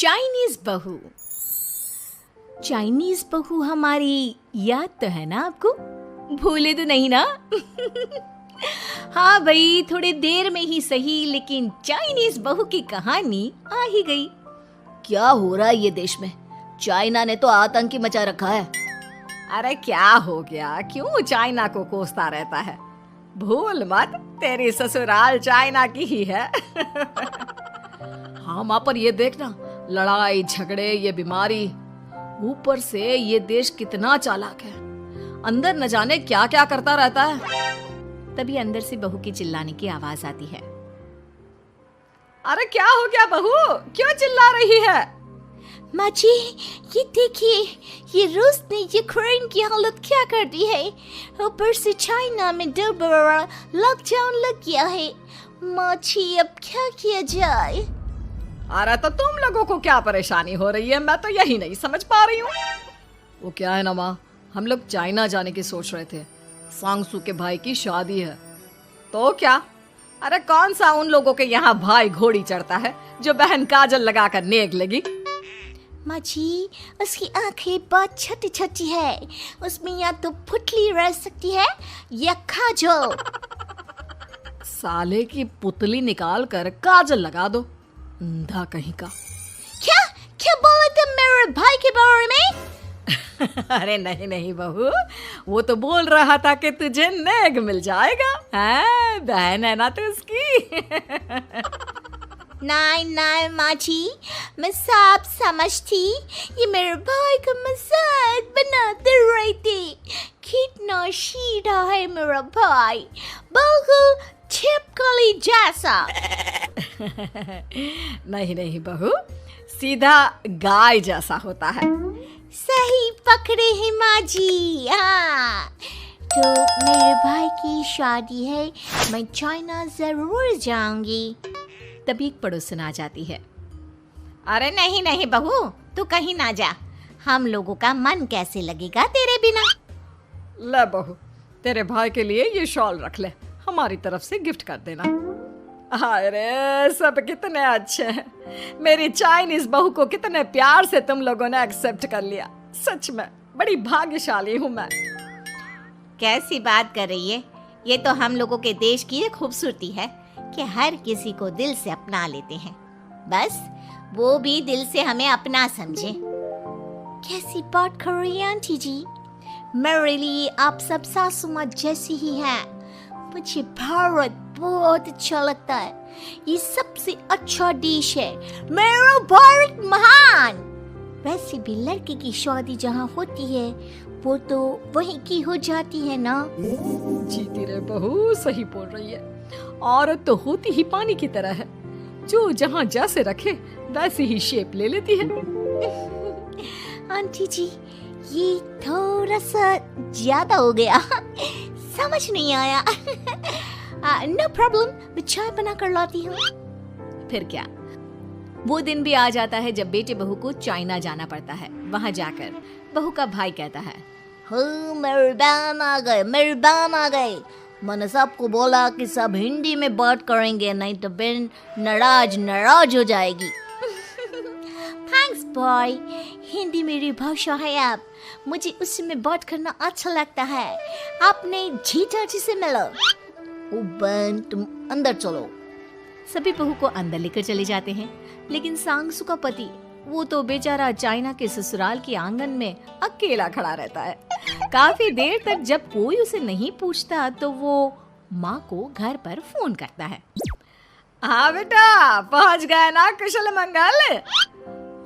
Chinese बहू। Chinese बहू हमारी याद तो है ना आपको? भूले तो नहीं ना? हाँ भाई, थोड़ी देर में ही सही, लेकिन चाइनीज बहू की कहानी आ ही गई। क्या हो रहा है ये देश में? चाइना ने तो आतंक ही मचा रखा है। अरे क्या हो गया? क्यों चाइना को कोसता रहता है? भूल मत, तेरी ससुराल चाइना की ही है। हाँ माँ, पर ये देखना, लड़ाई झगड़े, ये बीमारी, ऊपर से ये देश कितना चालाक है। अंदर न जाने क्या क्या करता रहता है। तभी अंदर से बहू की चिल्लाने की आवाज आती है। अरे क्या हो गया बहू, क्यों चिल्ला रही है? माँ जी, ये देखिए, ये रूस ने यूक्रेन की हालत क्या कर दी है। ऊपर से चाइना में 2 बड़ा लॉकडाउन लग गया है। माँ जी, अब क्या किया जाए? अरे तो तुम लोगों को क्या परेशानी हो रही है, मैं तो यही नहीं समझ पा रही हूँ। वो क्या है ना माँ, हम लोग चाइना जाने की सोच रहे थे। सांगसू के भाई की शादी है। तो क्या? अरे कौन सा उन लोगों के यहाँ भाई घोड़ी चढ़ता है जो बहन काजल लगाकर नेक लगी? माँ जी, उसकी आंखें बहुत छोटी छोटी है, उसमें या तो पुतली रह सकती है या काजल। साले की पुतली निकाल कर काजल लगा दो, अंधा कहीं का। क्या क्या बोले तुम मेरे भाई के बारे में? अरे नहीं नहीं बहू, वो तो बोल रहा था कि तुझे नेग मिल जाएगा। बहन है ना तू उसकी। नहीं नहीं माँ जी, मैं सब समझती, ये मेरे भाई का मजाक बनाते रहते। कितना सीधा है मेरा भाई, बिल्कुल छिपकली जैसा। नहीं नहीं बहू, सीधा गाय जैसा होता है। सही पकड़े हैं माँ जी। हाँ, तो मेरे भाई की शादी है, मैं चाइना जरूर जाऊंगी। तभी एक पड़ोसन आ जाती है। अरे नहीं नहीं बहू, तू कहीं ना जा, हम लोगों का मन कैसे लगेगा तेरे बिना। ले बहू, तेरे भाई के लिए ये शॉल रख ले, हमारी तरफ से गिफ्ट कर देना। अरे सब कितने अच्छे हैं। मेरी चाइनीज बहू को कितने प्यार से तुम लोगों ने एक्सेप्ट कर लिया। सच में बड़ी भाग्यशाली हूँ मैं। कैसी बात कर रही है? ये तो हम लोगों के देश की एक खूबसूरती है कि हर किसी को दिल से अपना लेते हैं, बस वो भी दिल से हमें अपना समझे। कैसी बात कर रही है आंटी जी? मेरे लिए आप सब सासू माँ जैसी ही हैं। मुझे भारत बहुत अच्छा लगता है, ये सबसे अच्छा देश है। मेरा भारत महान। वैसे भी लड़के की शादी जहाँ होती है वो तो वहीं की हो जाती है ना। जीती रे बहू, सही बोल रही है। औरत तो होती ही पानी की तरह है, जो जहाँ जैसे रखे वैसे ही शेप ले लेती है। आंटी जी, ये थोड़ा सा ज्यादा हो गया, समझ नहीं आया। नो प्रॉब्लम, मैं चाय बना कर लाती हूँ। फिर क्या, वो दिन भी आ जाता है जब बेटे बहू को चाइना जाना पड़ता है। वहाँ जाकर बहू का भाई कहता है, मेहरबान आ गए, मेहरबान आ गए। मैंने सबको बोला कि सब हिंदी में बात करेंगे, नहीं तो बहन नाराज हो जाएगी। थैंक्स बॉय, हिंदी मेरी भाषा है। आप मुझे उसी में बात करना अच्छा लगता है। आपने जीजा जी से मिलो। ओ बहन, तुम अंदर चलो। सभी बहू को अंदर लेकर चले जाते हैं, लेकिन सांगसू का पति, वो तो बेचारा चाइना के ससुराल के आंगन में अकेला खड़ा रहता है। काफी देर तक जब कोई उसे नहीं पूछता तो वो माँ को घर पर फोन करता है। हाँ बेटा, पहुँच गए ना कुशल मंगल?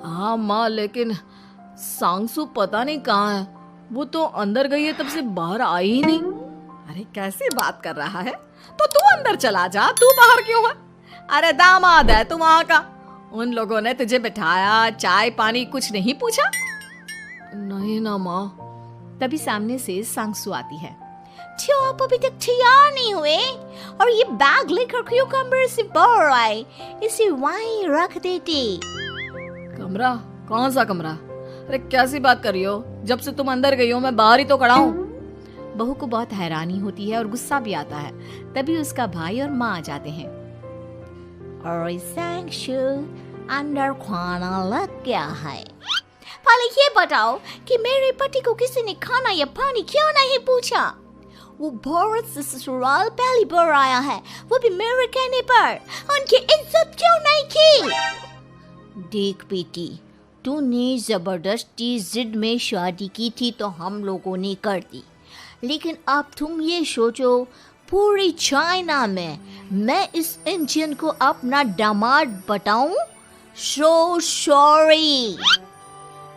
हाँ माँ, लेकिन सांगसू पता नहीं कहाँ है। वो तो अंदर गई है, तब से बाहर आई ही नहीं। अरे कैसी बात कर रहा है? तो तू अंदर चला जा, तू बाहर क्यों है? अरे दामाद है तू वहाँ का, उन लोगों ने तुझे बिठाया, चाय पानी कुछ नहीं पूछा? नहीं ना माँ। तभी सामने से सांगसू आती है। क्यों आप अभी तक तैयार नहीं हुए? और ये बैग लेकर क्यों कमरे से बाहर आए? इसे वहीं रख देते। कमरा? कौन सा कमरा? अरे कैसी बात कर रही हो? जब से तुम अंदर गई हो मैं बाहर ही तो खड़ा हूँ। बहू को बहुत हैरानी होती है और गुस्सा भी आता है। तभी उसका भाई और माँ आ जाते हैं। और सांगसू, अंदर खाना लग गया है। पहले ये बताओ कि मेरे पति को किसी ने खाना या पानी क्यों नहीं पूछा? वो भारत से ससुराल पहली बार आया है, वो भी मेरे कहने पर। उनकी इज्जत क्यों नहीं की? देख बेटी, तूने जबरदस्ती जिद में शादी की थी तो हम लोगों ने कर दी, लेकिन अब तुम ये सोचो, पूरी चाइना में मैं इस इंडियन को अपना दामाद बताऊं? So sorry.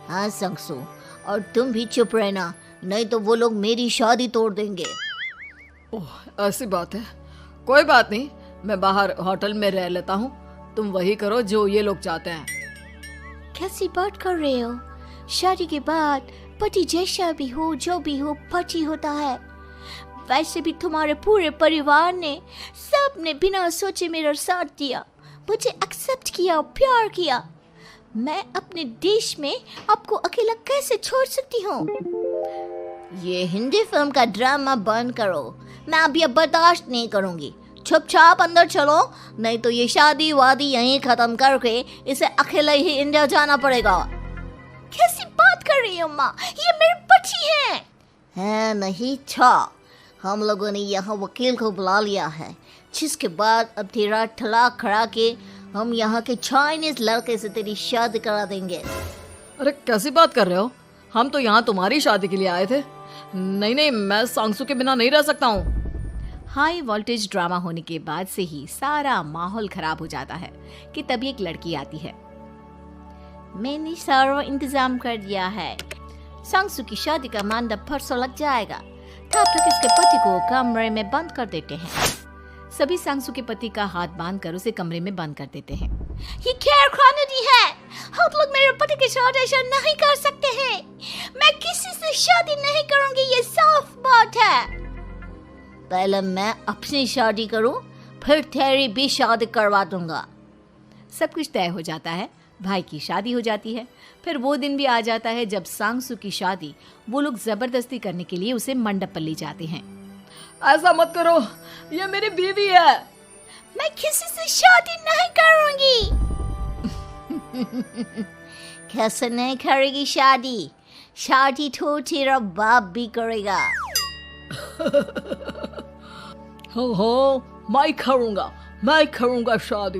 हाँ संगसू, और तुम भी चुप रहना, नहीं तो वो लोग मेरी शादी तोड़ देंगे। ओह, ऐसी बात है। कोई बात नहीं, मैं बाहर होटल में रह लेता हूँ, तुम वही करो जो ये लोग चाहते हैं। कैसी बात कर रहे हो? शादी के बाद पति जैसा भी हो, जो भी हो, पति होता है। वैसे भी तुम्हारे पूरे परिवार ने, सबने बिना सोचे मेरा साथ दिया, मुझे एक्सेप्ट किया, प्यार किया। मैं अपने देश में आपको अकेला कैसे छोड़ सकती हूँ? ये हिंदी फिल्म का ड्रामा बंद करो, मैं अभी अब बर्दाश्त नहीं करूँगी। चुपचाप अंदर चलो, नहीं तो ये शादी वादी यहीं खत्म करके इसे अकेले ही इंडिया जाना पड़ेगा। कैसी बात कर रही हो माँ? ये मेरे पति हैं। है नहीं था, हम लोगों ने यहाँ वकील को बुला लिया है, जिसके बाद अब तेरा तलाक करा के हम यहाँ के चाइनीज लड़के से तेरी शादी करा देंगे। अरे कैसी बात कर रहे हो? हम तो यहाँ तुम्हारी शादी के लिए आए थे। नहीं नहीं, मैं सांगसू के बिना नहीं रह सकता हूँ। हाई वोल्टेज ड्रामा होने के बाद से ही सारा माहौल खराब हो जाता है कि तभी एक लड़की आती है। मैंने सारा इंतजाम कर दिया है, सांगसू की शादी का मंडप परसों लग जाएगा, तब तक इसके पति को कमरे में बंद कर देते हैं। सभी सांगसू के पति का हाथ बांधकर उसे कमरे में बंद कर देते हैं। ये क्या कानूनी है? आप लोग मेरे पति के साथ ऐसा नहीं कर सकते हैं। मैं किसी से शादी नहीं करूंगी, ये साफ बात है। पहले मैं अपनी शादी करूं, फिर तेरी भी शादी करवा दूंगा। सब कुछ तय हो जाता है, भाई की शादी हो जाती है। फिर वो दिन भी आ जाता है जब सांगसू की शादी वो लोग जबरदस्ती करने के लिए उसे मंडप पर ले जाते हैं। ऐसा मत करो, ये मेरी बीवी है। मैं किसी से शादी नहीं करूंगी। कैसे नहीं करेगी शादी? शादी तो तेरा बाप भी करेगा। हो, मैं करूंगा शादी।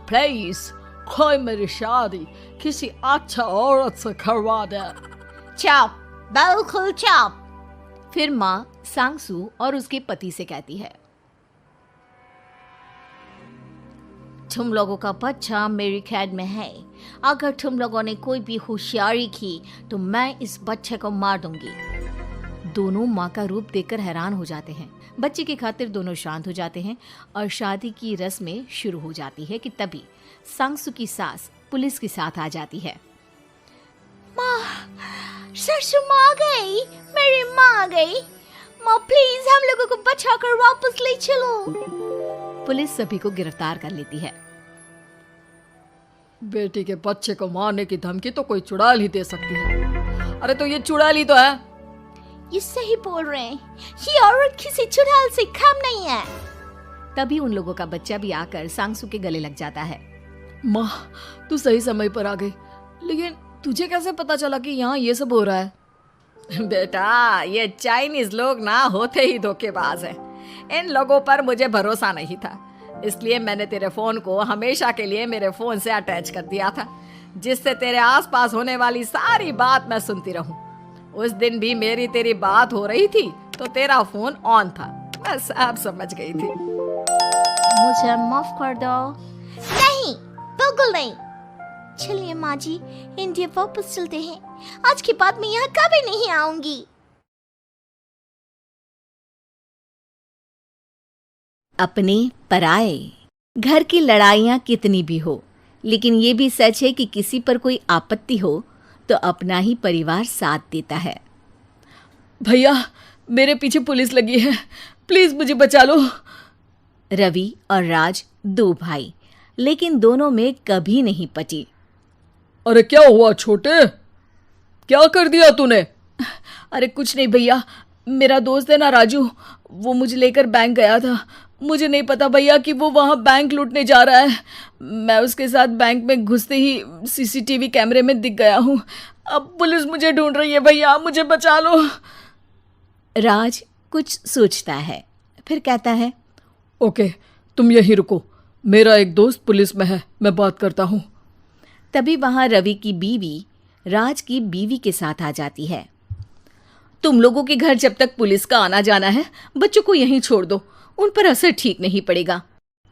प्लीज कोई मेरी शादी किसी अच्छा औरत से करवा दे। चुप, बिल्कुल चुप। फिर माँ सांगसू और उसके पति से कहती है, तुम लोगों का बच्चा मेरी कैद में है। अगर तुम लोगों ने कोई भी होशियारी की तो मैं इस बच्चे को मार दूंगी। दोनों माँ का रूप देखकर हैरान हो जाते हैं। बच्चे की खातिर दोनों शांत हो जाते हैं और शादी की रस्में शुरू हो जाती है कि तभी सांगसू की सास पुलिस के साथ आ जाती है। माँ, सरसू माँ आ गई, मेरी माँ आ गई। माँ प्लीज हम लोगों को बचाकर वापस ले चलो। पुलिस सभी को गिरफ्तार कर लेती है। बेटी के बच्चे को मारने की धमकी तो कोई चुड़ैल ही दे सकती है। अरे तो ये चुड़ैल ही तो है। ये सही बोल रहे हैं, ये औरत किसी चुड़ैल से कम नहीं है। तभी उन लोगों का बच्चा भी आकर सांगसू के गले लग जाता है। माँ, तू सही समय पर आ गई, लेकिन तुझे कैसे पता चला कि यहाँ ये सब हो रहा है? बेटा, ये चाइनीज लोग ना होते ही धोखेबाज हैं। इन लोगों पर मुझे भरोसा नहीं था, इसलिए मैंने तेरे फोन को हमेशा के लिए मेरे फोन से अटैच कर दिया था, जिससे तेरे आसपास होने वाली सारी बात मैं सुनती रहूं। उस दिन भी मेरी तेरी बात हो रही थी तो तेरा फोन ऑन था, मैं सब समझ गई थी। मुझे माफ कर दो। नहीं, बिल्कुल नहीं। चलिए माँ जी, इंडिया वापस चलते हैं। आज के बाद मैं यहाँ कभी नहीं आऊंगी। अपने पराए घर की लड़ाइयाँ कितनी भी हो, लेकिन ये भी सच है कि किसी पर कोई आपत्ति हो तो अपना ही परिवार साथ देता है। भैया, मेरे पीछे पुलिस लगी है, प्लीज मुझे बचा लो। रवि और राज दो भाई, लेकिन दोनों में कभी नहीं पटी। अरे क्या हुआ छोटे, क्या कर दिया तूने? अरे कुछ नहीं भैया, मेरा दोस्त है ना राजू, वो मुझे लेकर बैंक गया था मुझे नहीं पता भैया कि वो वहाँ बैंक लूटने जा रहा है। मैं उसके साथ बैंक में घुसते ही सीसीटीवी कैमरे में दिख गया हूँ। अब पुलिस मुझे ढूंढ रही है भैया, मुझे बचा लो। राज कुछ सोचता है, फिर कहता है, ओके, तुम यहीं रुको, मेरा एक दोस्त पुलिस में है, मैं बात करता हूँ। तभी वहां रवि की बीवी राज की बीवी के साथ आ जाती है। तुम लोगों के घर जब तक पुलिस का आना जाना है, बच्चों को यहीं छोड़ दो, उन पर असर ठीक नहीं पड़ेगा।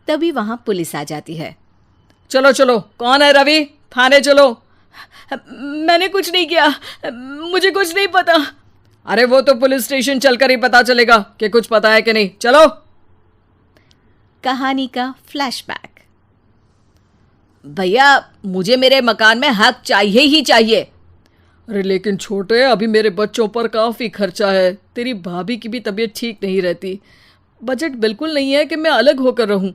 तभी वहां पुलिस आ जाती है। चलो चलो, कौन है रवि, थाने चलो। मैंने कुछ नहीं किया, मुझे कुछ नहीं पता। अरे वो तो पुलिस स्टेशन चलकर ही पता चलेगा कि कुछ पता है कि नहीं, चलो। कहानी का फ्लैशबैक। भैया मुझे मेरे मकान में हक चाहिए ही चाहिए। अरे लेकिन छोटे, अभी मेरे बच्चों पर काफ़ी खर्चा है, तेरी भाभी की भी तबीयत ठीक नहीं रहती, बजट बिल्कुल नहीं है कि मैं अलग होकर रहूं।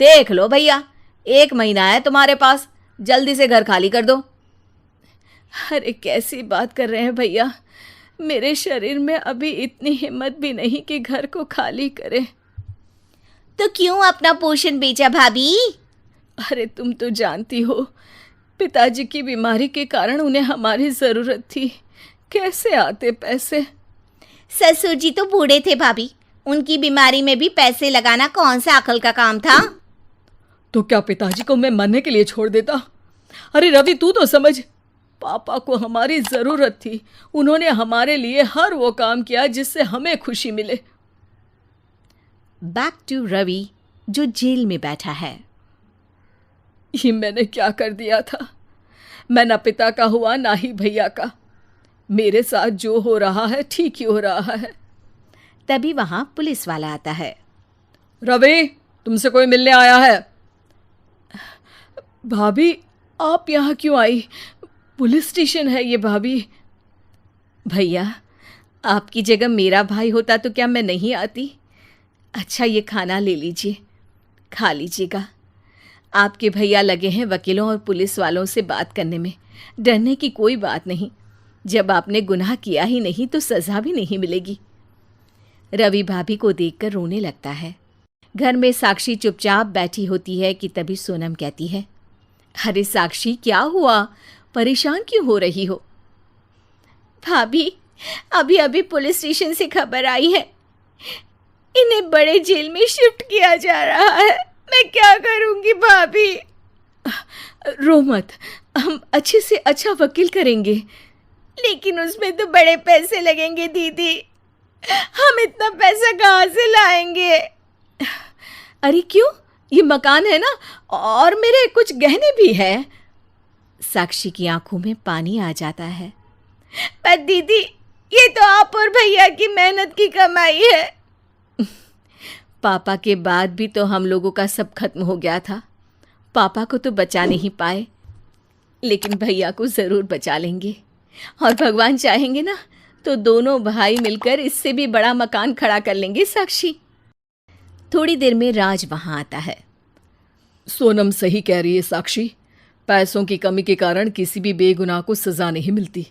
देख लो भैया, 1 महीना है तुम्हारे पास, जल्दी से घर खाली कर दो। अरे कैसी बात कर रहे हैं भैया, मेरे शरीर में अभी इतनी हिम्मत भी नहीं कि घर को खाली करे। तो क्यों अपना पोषण बेचा भाभी? अरे तुम तो जानती हो, पिताजी की बीमारी के कारण उन्हें हमारी ज़रूरत थी, कैसे आते पैसे। ससुर जी तो बूढ़े थे भाभी, उनकी बीमारी में भी पैसे लगाना कौन सा अकल का काम था? तो क्या पिताजी को मैं मरने के लिए छोड़ देता? अरे रवि तू तो समझ, पापा को हमारी ज़रूरत थी, उन्होंने हमारे लिए हर वो काम किया जिससे हमें खुशी मिले। बैक टू रवि जो जेल में बैठा है। ये मैंने क्या कर दिया था? मैं ना पिता का हुआ ना ही भैया का। मेरे साथ जो हो रहा है ठीक ही हो रहा है। तभी वहां पुलिस वाला आता है। रवि तुमसे कोई मिलने आया है। भाभी आप यहाँ क्यों आई? पुलिस स्टेशन है ये भाभी। भैया आपकी जगह मेरा भाई होता तो क्या मैं नहीं आती? अच्छा ये खाना ले लीजिए, खा लीजिएगा। आपके भैया लगे हैं वकीलों और पुलिस वालों से बात करने में, डरने की कोई बात नहीं। जब आपने गुनाह किया ही नहीं तो सज़ा भी नहीं मिलेगी। रवि भाभी को देखकर रोने लगता है। घर में साक्षी चुपचाप बैठी होती है कि तभी सोनम कहती है, अरे साक्षी क्या हुआ, परेशान क्यों हो रही हो? भाभी अभी अभी पुलिस स्टेशन से खबर आई है, इन्हें बड़े जेल में शिफ्ट किया जा रहा है। मैं क्या करूंगी भाभी? रो मत, हम अच्छे से अच्छा वकील करेंगे। लेकिन उसमें तो बड़े पैसे लगेंगे दीदी, हम इतना पैसा कहाँ से लाएंगे? अरे क्यों, ये मकान है ना, और मेरे कुछ गहने भी हैं। साक्षी की आंखों में पानी आ जाता है। पर दीदी ये तो आप और भैया की मेहनत की कमाई है। पापा के बाद भी तो हम लोगों का सब खत्म हो गया था। पापा को तो बचा नहीं पाए, लेकिन भैया को ज़रूर बचा लेंगे, और भगवान चाहेंगे ना तो दोनों भाई मिलकर इससे भी बड़ा मकान खड़ा कर लेंगे। साक्षी। थोड़ी देर में राज वहाँ आता है। सोनम सही कह रही है साक्षी, पैसों की कमी के कारण किसी भी बेगुनाह को सज़ा नहीं मिलती।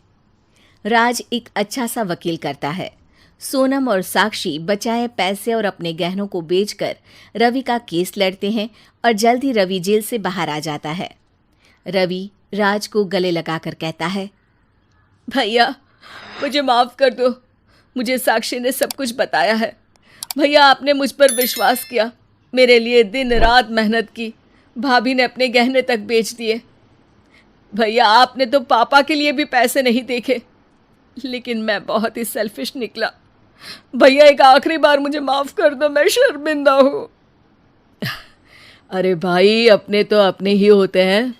राज एक अच्छा सा वकील करता है। सोनम और साक्षी बचाए पैसे और अपने गहनों को बेचकर रवि का केस लड़ते हैं और जल्द ही रवि जेल से बाहर आ जाता है। रवि राज को गले लगाकर कहता है, भैया मुझे माफ़ कर दो, मुझे साक्षी ने सब कुछ बताया है। भैया आपने मुझ पर विश्वास किया, मेरे लिए दिन रात मेहनत की, भाभी ने अपने गहने तक बेच दिए। भैया आपने तो पापा के लिए भी पैसे नहीं देखे, लेकिन मैं बहुत ही सेल्फिश निकला। भैया एक आखिरी बार मुझे माफ़ कर दो, मैं शर्मिंदा हूँ। अरे भाई अपने तो अपने ही होते हैं,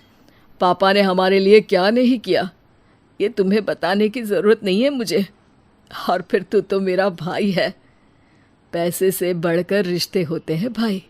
पापा ने हमारे लिए क्या नहीं किया ये तुम्हें बताने की ज़रूरत नहीं है मुझे। और फिर तू तो मेरा भाई है, पैसे से बढ़कर रिश्ते होते हैं भाई।